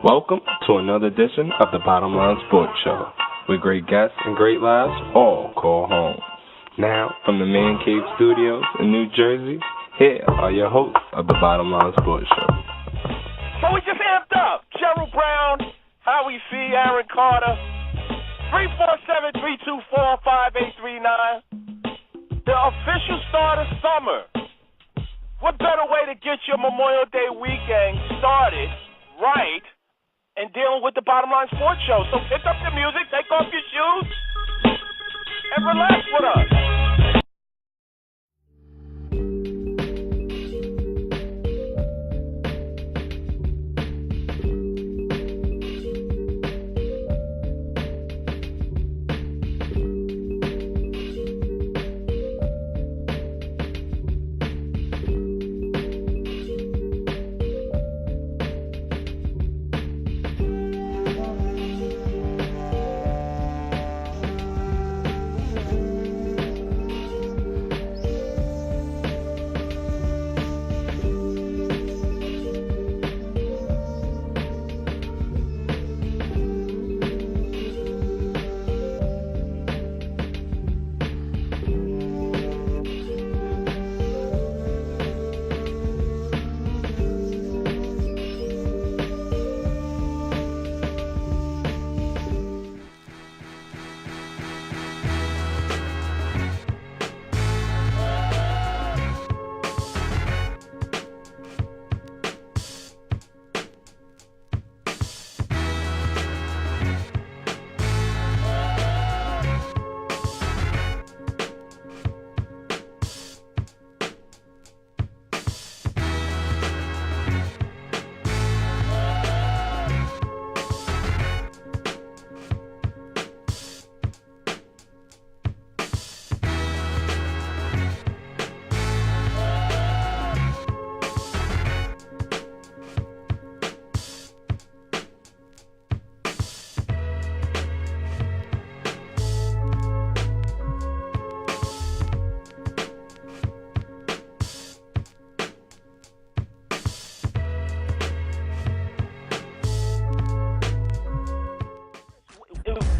Welcome to another edition of the Bottom Line Sports Show, where great guests and great laughs all call home. Now, from the Man Cave Studios in New Jersey, here are your hosts of the Bottom Line Sports Show. So we just amped up. Gerald Brown, Howie C., Aaron Carter, 347-324-5839. The official start of summer. What better way to get your Memorial Day weekend started right and dealing with the Bottom Line Sports Show? So pick up the music, take off your shoes, and relax with us.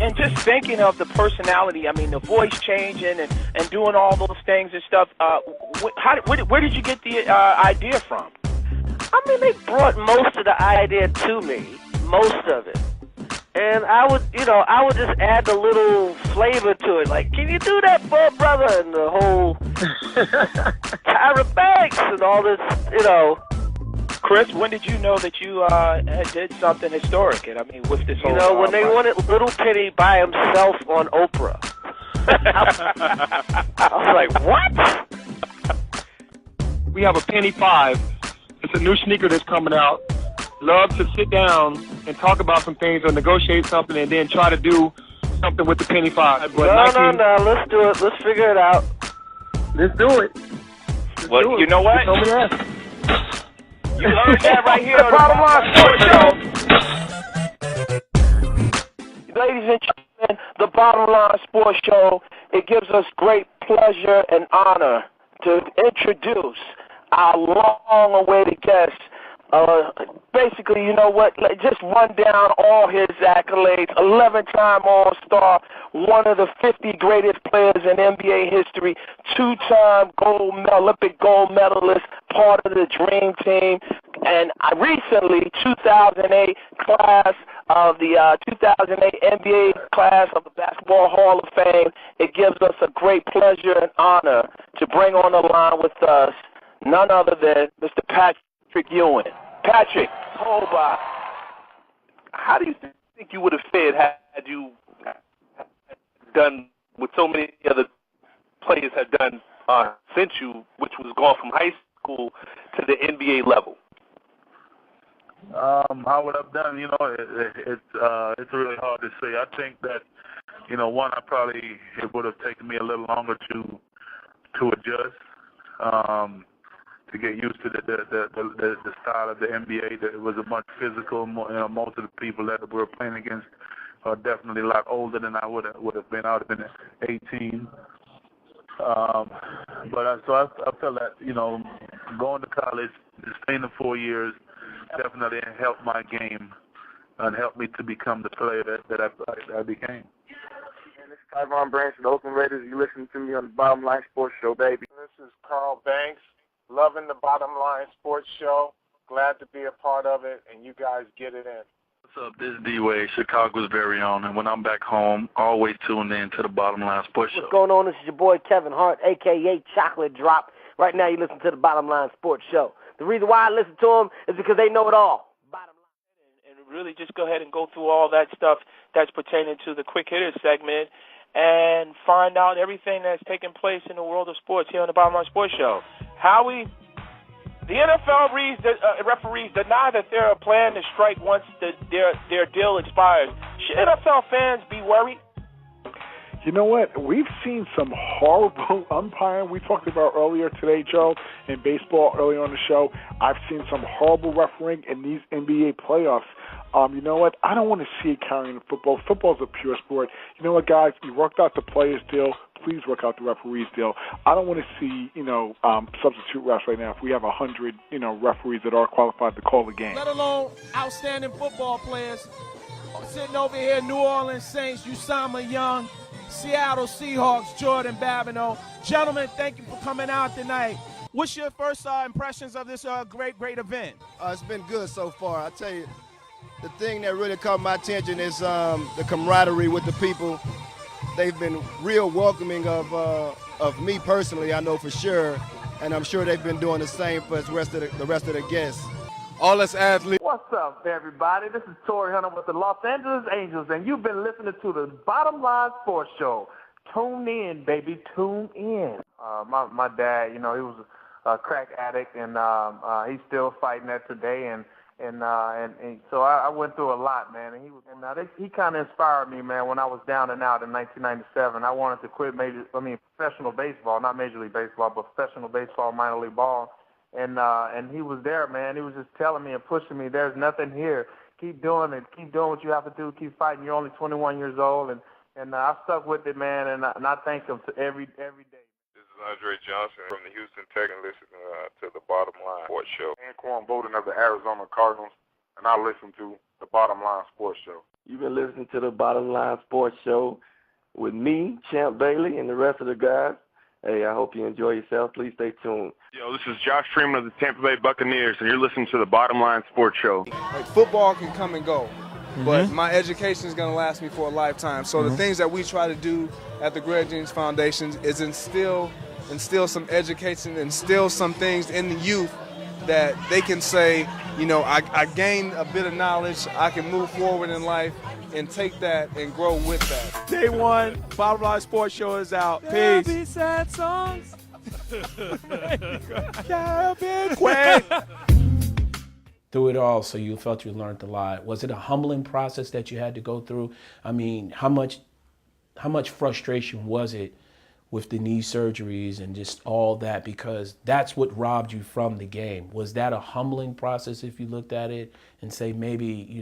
And just thinking of the personality, I mean, the voice changing and doing all those things and stuff, where did you get the idea from? I mean, they brought most of the idea to me, most of it. And I would just add a little flavor to it. Like, can you do that for a brother? And the whole Tyra Banks and all this, Chris, when did you know that you did something historic? And I mean, with this whole... when they wanted Little Penny by himself on Oprah. I was like, what? We have a Penny 5. It's a new sneaker that's coming out. Love to sit down and talk about some things or negotiate something and then try to do something with the Penny 5. But no. Let's do it. Let's figure it out. Let's do it. Well, you know what? You heard that right here on the Bottom Line Sports Show. Ladies and gentlemen, the Bottom Line Sports Show, it gives us great pleasure and honor to introduce our long-awaited guest. Basically, you know what, just run down all his accolades. 11-time All-Star, one of the 50 greatest players in NBA history, 2-time Olympic gold medalist, part of the Dream Team, and recently, 2008 class of the 2008 NBA class of the Basketball Hall of Fame. It gives us a great pleasure and honor to bring on the line with us none other than Mr. Patrick Ewing. Patrick, how do you think you would have fared had you done what so many other players have done since you, which was gone from high school to the NBA level? How would I've done? It's really hard to say. I think that, one, it would have taken me a little longer to adjust. To get used to the style of the NBA, that it was a much physical. Most of the people that we were playing against are definitely a lot older than I would have been. I would have been 18. But I felt that going to college, staying the 4 years, definitely helped my game and helped me to become the player that I became. And this is Tyvon Branch of the Oakland Raiders. You listen to me on the Bottom Line Sports Show, baby. This is Carl Banks, loving the Bottom Line Sports Show. Glad to be a part of it, and you guys get it in. What's up? This is D-Wade, Chicago's very own, and when I'm back home, always tune in to the Bottom Line Sports Show. What's going on? This is your boy Kevin Hart, a.k.a. Chocolate Drop. Right now you listen to the Bottom Line Sports Show. The reason why I listen to them is because they know it all. Bottom line. And really just go ahead and go through all that stuff that's pertaining to the Quick Hitters segment and find out everything that's taking place in the world of sports here on the Bottom Line Sports Show. Howie, the NFL referees deny that they're planning to strike once their deal expires. Should NFL fans be worried? You know what? We've seen some horrible umpiring. We talked about earlier today, Joe, in baseball earlier on the show. I've seen some horrible refereeing in these NBA playoffs. You know what? I don't want to see it carrying in football. Football's a pure sport. You know what, guys? You worked out the players' deal. Please work out the referees' deal. I don't want to see, substitute refs right now if we have 100, referees that are qualified to call the game. Let alone outstanding football players. Sitting over here, New Orleans Saints, Usama Young, Seattle Seahawks, Jordan Babineau. Gentlemen, thank you for coming out tonight. What's your first impressions of this great event? It's been good so far. I tell you, the thing that really caught my attention is the camaraderie with the people. They've been real welcoming of me personally, I know for sure, and I'm sure they've been doing the same for the rest of the guests. All us athletes. What's up, everybody? This is Torrey Hunter with the Los Angeles Angels, and you've been listening to the Bottom Line Sports Show. Tune in, baby. Tune in. My dad, he was a crack addict, and he's still fighting that today. And so I went through a lot, man. And he kind of inspired me, man. When I was down and out in 1997, I wanted to quit professional baseball, not Major League Baseball, but professional baseball, minor league ball. And he was there, man. He was just telling me and pushing me. There's nothing here. Keep doing it. Keep doing what you have to do. Keep fighting. You're only 21 years old, and I stuck with it, man. And I thank him every day. This is Andre Johnson from the Houston Texans, listening to the Bottom Line Sports Show. Anquan Bowden of the Arizona Cardinals, and I listen to the Bottom Line Sports Show. You've been listening to the Bottom Line Sports Show with me, Champ Bailey, and the rest of the guys. Hey, I hope you enjoy yourself. Please stay tuned. Yo, this is Josh Freeman of the Tampa Bay Buccaneers, and you're listening to the Bottom Line Sports Show. Like, football can come and go, but my education is going to last me for a lifetime. So the things that we try to do at the Greg Jeans Foundation is instill some education, instill some things in the youth that they can say, I gained a bit of knowledge, I can move forward in life and take that and grow with that. Day one, Bottom Line Sports Show is out. Peace. Be sad songs. Through it all, so you felt you learned a lot. Was it a humbling process that you had to go through? I mean, how much frustration was it with the knee surgeries and just all that, because that's what robbed you from the game? Was that a humbling process if you looked at it and say, maybe,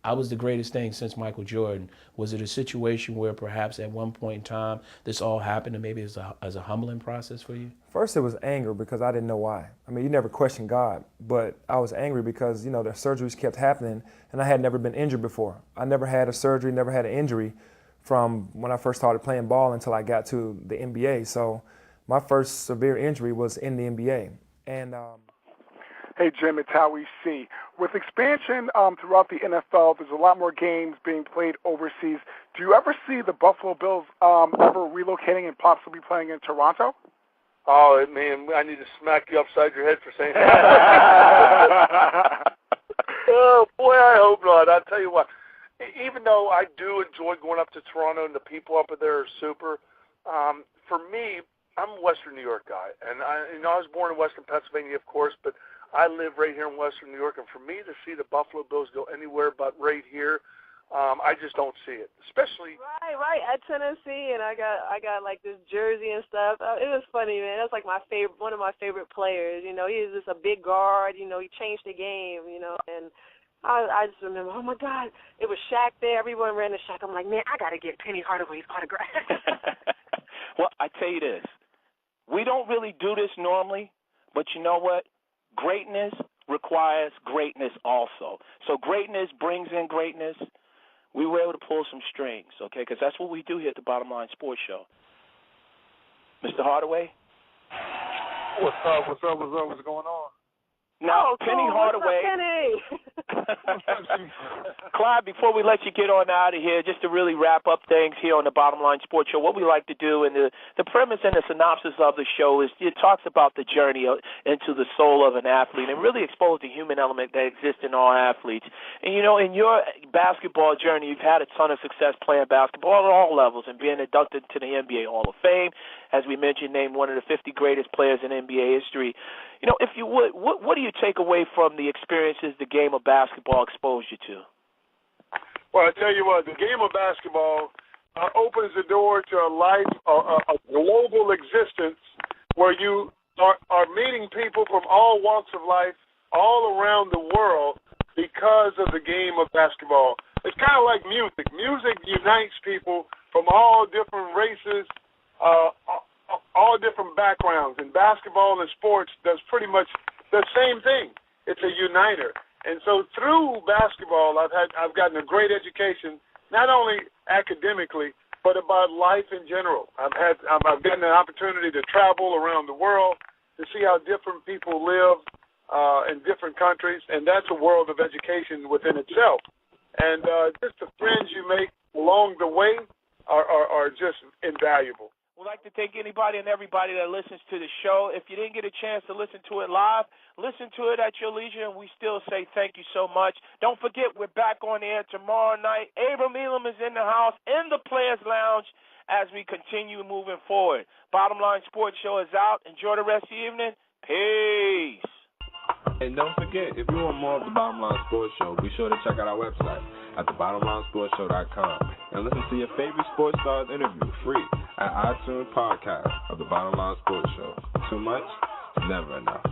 I was the greatest thing since Michael Jordan? Was it a situation where perhaps at one point in time this all happened and maybe as a humbling process for you? First it was anger because I didn't know why. I mean, you never question God, but I was angry because, the surgeries kept happening and I had never been injured before. I never had a surgery, never had an injury from when I first started playing ball until I got to the NBA. So my first severe injury was in the NBA. And Hey, Jim, it's Howie C. With expansion throughout the NFL, there's a lot more games being played overseas. Do you ever see the Buffalo Bills ever relocating and possibly playing in Toronto? Oh, man, I need to smack you upside your head for saying that. Oh, boy, I hope not. I'll tell you what, even though I do enjoy going up to Toronto and the people up there are super, for me, I'm a Western New York guy. And I was born in Western Pennsylvania, of course, but I live right here in Western New York, and for me to see the Buffalo Bills go anywhere but right here, I just don't see it. Especially right at Tennessee, and I got like this jersey and stuff. It was funny, man. That's like one of my favorite players. He was just a big guard. He changed the game. And I just remember, oh my God, it was Shaq there. Everyone ran to Shaq. I'm like, man, I got to get Penny Hardaway's autograph. Well, I tell you this, we don't really do this normally, but you know what? Greatness requires greatness also. So greatness brings in greatness. We were able to pull some strings, okay, because that's what we do here at the Bottom Line Sports Show. Mr. Hardaway? What's up? What's going on? Now, Penny Hardaway. Clyde, before we let you get on out of here, just to really wrap up things here on the Bottom Line Sports Show, what we like to do, and the premise and the synopsis of the show is it talks about the journey into the soul of an athlete and really expose the human element that exists in all athletes. And, you know, in your basketball journey, you've had a ton of success playing basketball at all levels and being inducted to the NBA Hall of Fame. As we mentioned, named one of the 50 greatest players in NBA history. You know, if you would, what do you take away from the experiences the game of basketball exposed you to? Well, I tell you what, the game of basketball opens the door to a life, a global existence where you are meeting people from all walks of life all around the world because of the game of basketball. It's kind of like music. Music unites people from all different races, all different backgrounds, and basketball and sports does pretty much the same thing. It's a uniter. And so through basketball, I've gotten a great education, not only academically, but about life in general. I've gotten an opportunity to travel around the world to see how different people live in different countries, and that's a world of education within itself. And just the friends you make along the way are just invaluable. We'd like to thank anybody and everybody that listens to the show. If you didn't get a chance to listen to it live, listen to it at your leisure, and we still say thank you so much. Don't forget, we're back on the air tomorrow night. Abram Elam is in the house, in the Players Lounge, as we continue moving forward. Bottom Line Sports Show is out. Enjoy the rest of the evening. Peace. And don't forget, if you want more of the Bottom Line Sports Show, be sure to check out our website at thebottomlinesportshow.com and listen to your favorite sports stars interview free at iTunes Podcast of the Bottom Line Sports Show. Too much? Never enough.